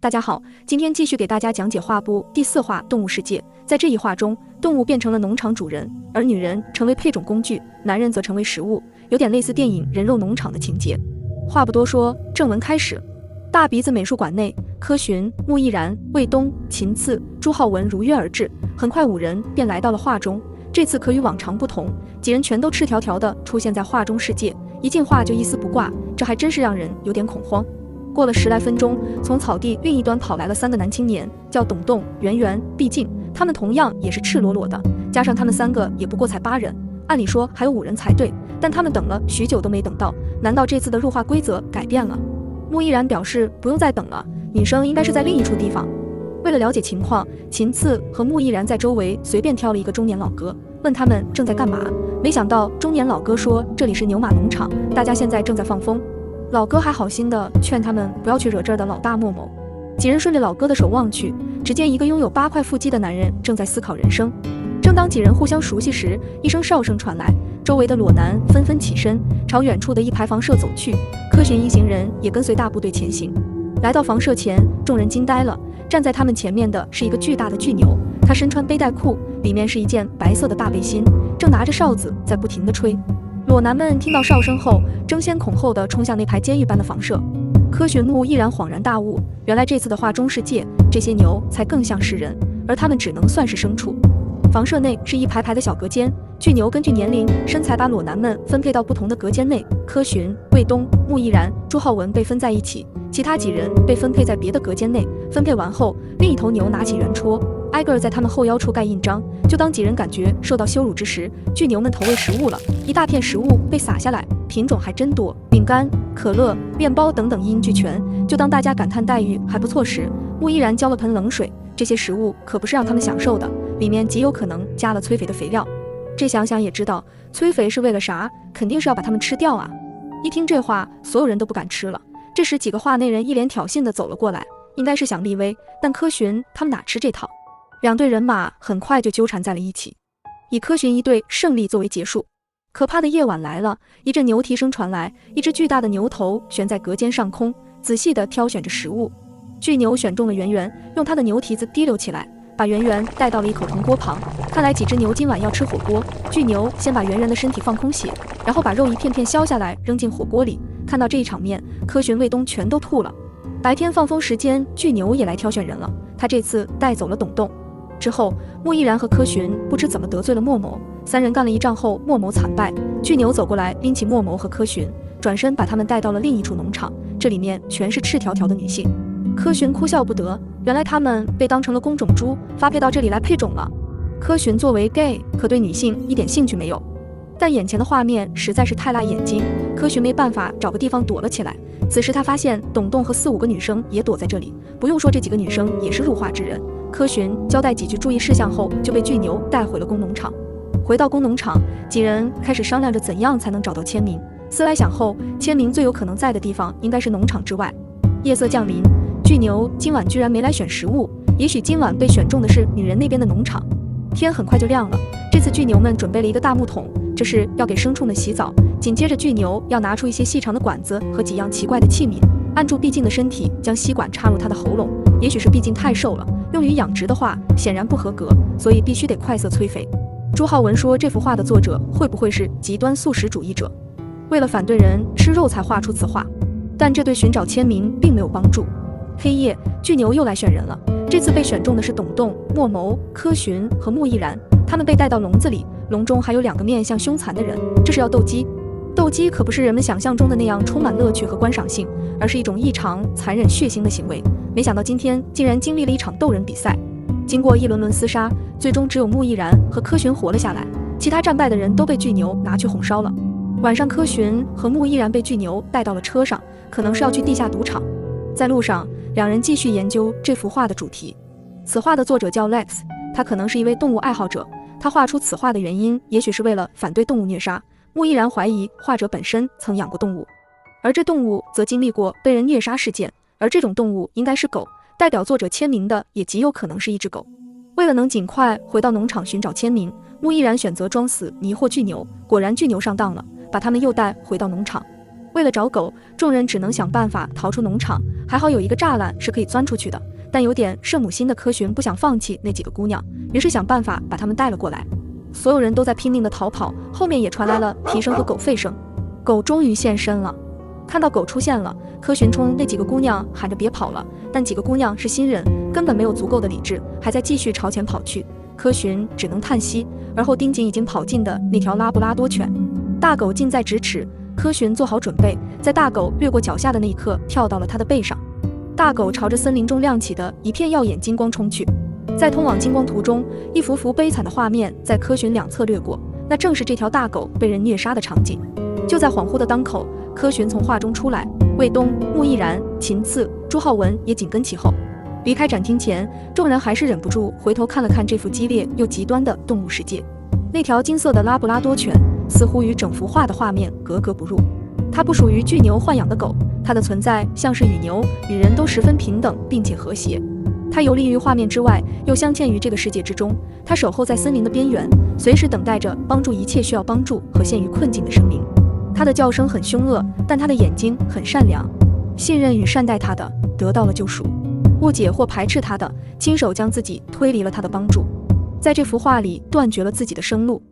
大家好，今天继续给大家讲解画部第4话动物世界。在这一话中，动物变成了农场主人，而女人成为配种工具，男人则成为食物，有点类似电影人肉农场的情节。话不多说，正文开始。大鼻子美术馆内，柯寻、穆毅然、卫东、秦次、朱浩文如约而至，很快5人便来到了画中。这次可与往常不同，几人全都赤条条地出现在画中世界，一进画就一丝不挂，这还真是让人有点恐慌。过了10来分钟，从草地另一端跑来了3个男青年，叫董栋、圆圆、毕竟，他们同样也是赤裸裸的，加上他们3个也不过才8人，按理说还有5人才对，但他们等了许久都没等到，难道这次的入画规则改变了？穆毅然表示不用再等了，女生应该是在另一处地方。为了了解情况，秦次和穆毅然在周围随便挑了一个中年老哥，问他们正在干嘛。没想到中年老哥说这里是牛马农场，大家现在正在放风。老哥还好心地劝他们不要去惹这儿的老大莫某。几人顺着老哥的手望去，只见一个拥有8块腹肌的男人正在思考人生。正当几人互相熟悉时，一声哨声传来，周围的裸男纷纷起身，朝远处的一排房舍走去。柯寻一行人也跟随大部队前行。来到房舍前，众人惊呆了，站在他们前面的是一个巨大的巨牛，他身穿背带裤，里面是一件白色的大背心，正拿着哨子在不停地吹。裸男们听到哨声后，争先恐后地冲向那排监狱般的房舍。柯寻木毅然恍然大悟，原来这次的画中世界，这些牛才更像是人，而他们只能算是牲畜。房舍内是一排排的小隔间，巨牛根据年龄、身材把裸男们分配到不同的隔间内。柯寻、卫东、穆毅然、朱浩文被分在一起，其他几人被分配在别的隔间内。分配完后，另一头牛拿起圆戳，挨个在他们后腰处盖印章。就当几人感觉受到羞辱之时，巨牛们投喂食物了，一大片食物被撒下来，品种还真多，饼干、可乐、面包等等一应俱全。就当大家感叹待遇还不错时，穆毅然浇了盆冷水，这些食物可不是让他们享受的，里面极有可能加了催肥的肥料。这想想也知道，催肥是为了啥？肯定是要把它们吃掉啊！一听这话，所有人都不敢吃了。这时几个画内人一脸挑衅地走了过来，应该是想立威，但柯寻他们哪吃这套？2队人马很快就纠缠在了一起，以柯寻一队胜利作为结束。可怕的夜晚来了，一阵牛蹄声传来，一只巨大的牛头悬在隔间上空，仔细地挑选着食物。巨牛选中了圆圆，用它的牛蹄子提溜起来，把圆圆带到了一口铜锅旁。看来几只牛今晚要吃火锅。巨牛先把圆圆的身体放空血，然后把肉一片片削下来扔进火锅里。看到这一场面，柯寻、卫东全都吐了。白天放风时间，巨牛也来挑选人了，他这次带走了董栋。之后，穆毅然和柯寻不知怎么得罪了莫某，3人干了一仗后，莫某惨败。巨牛走过来拎起莫某和柯寻，转身把他们带到了另一处农场，这里面全是赤条条的女性。柯寻哭笑不得，原来他们被当成了工种猪，发配到这里来配种了。柯寻作为 gay， 可对女性一点兴趣没有，但眼前的画面实在是太辣眼睛，柯寻没办法找个地方躲了起来。此时他发现董栋和4、5个女生也躲在这里，不用说这几个女生也是入画之人。柯寻交代几句注意事项后，就被巨牛带回了工农场。回到工农场，几人开始商量着怎样才能找到签名。思来想后，签名最有可能在的地方应该是农场之外。夜色降临，巨牛今晚居然没来选食物，也许今晚被选中的是女人那边的农场。天很快就亮了，这次巨牛们准备了一个大木桶，这是要给牲畜们洗澡。紧接着巨牛要拿出一些细长的管子和几样奇怪的器皿，按住毕竟的身体，将吸管插入他的喉咙。也许是毕竟太瘦了，用于养殖的话显然不合格，所以必须得快色催肥。朱浩文说，这幅画的作者会不会是极端素食主义者，为了反对人吃肉才画出此画？但这对寻找签名并没有帮助。黑夜，巨牛又来选人了，这次被选中的是董栋、莫谋、柯寻和穆毅然，他们被带到笼子里，笼中还有2个面相凶残的人，这是要斗鸡。斗鸡可不是人们想象中的那样充满乐趣和观赏性，而是一种异常残忍血腥的行为。没想到今天竟然经历了一场斗人比赛，经过一轮轮厮杀，最终只有穆毅然和柯寻活了下来，其他战败的人都被巨牛拿去红烧了。晚上，柯寻和穆毅然被巨牛带到了车上，可能是要去地下赌场。在路上，2人继续研究这幅画的主题。此画的作者叫 Lex， 他可能是一位动物爱好者，他画出此画的原因也许是为了反对动物虐杀。穆毅然怀疑画者本身曾养过动物，而这动物则经历过被人虐杀事件，而这种动物应该是狗，代表作者签名的也极有可能是一只狗。为了能尽快回到农场寻找签名，穆毅然选择装死迷惑巨牛，果然巨牛上当了，把他们又带回到农场。为了找狗，众人只能想办法逃出农场，还好有一个栅栏是可以钻出去的。但有点圣母心的科寻不想放弃那几个姑娘，于是想办法把她们带了过来。所有人都在拼命的逃跑，后面也传来了蹄声和狗吠声。狗终于现身了，看到狗出现了，科寻冲那几个姑娘喊着别跑了，但几个姑娘是新人，根本没有足够的理智，还在继续朝前跑去。科寻只能叹息，而后盯紧已经跑进的那条拉布拉多犬。大狗近在咫尺，科寻做好准备，在大狗掠过脚下的那一刻跳到了它的背上。大狗朝着森林中亮起的一片耀眼金光冲去，在通往金光途中，一幅幅悲惨的画面在科寻两侧掠过，那正是这条大狗被人虐杀的场景。就在恍惚的当口，科寻从画中出来，卫东、穆毅然、秦次、朱浩文也紧跟其后。离开展厅前，众人还是忍不住回头看了看这幅激烈又极端的动物世界。那条金色的拉布拉多犬似乎与整幅画的画面格格不入，它不属于巨牛豢养的狗，它的存在像是与牛与人都十分平等并且和谐。它游离于画面之外，又镶嵌于这个世界之中。它守候在森林的边缘，随时等待着帮助一切需要帮助和陷于困境的生灵。它的叫声很凶恶，但它的眼睛很善良。信任与善待它的得到了救赎，误解或排斥它的亲手将自己推离了它的帮助，在这幅画里断绝了自己的生路。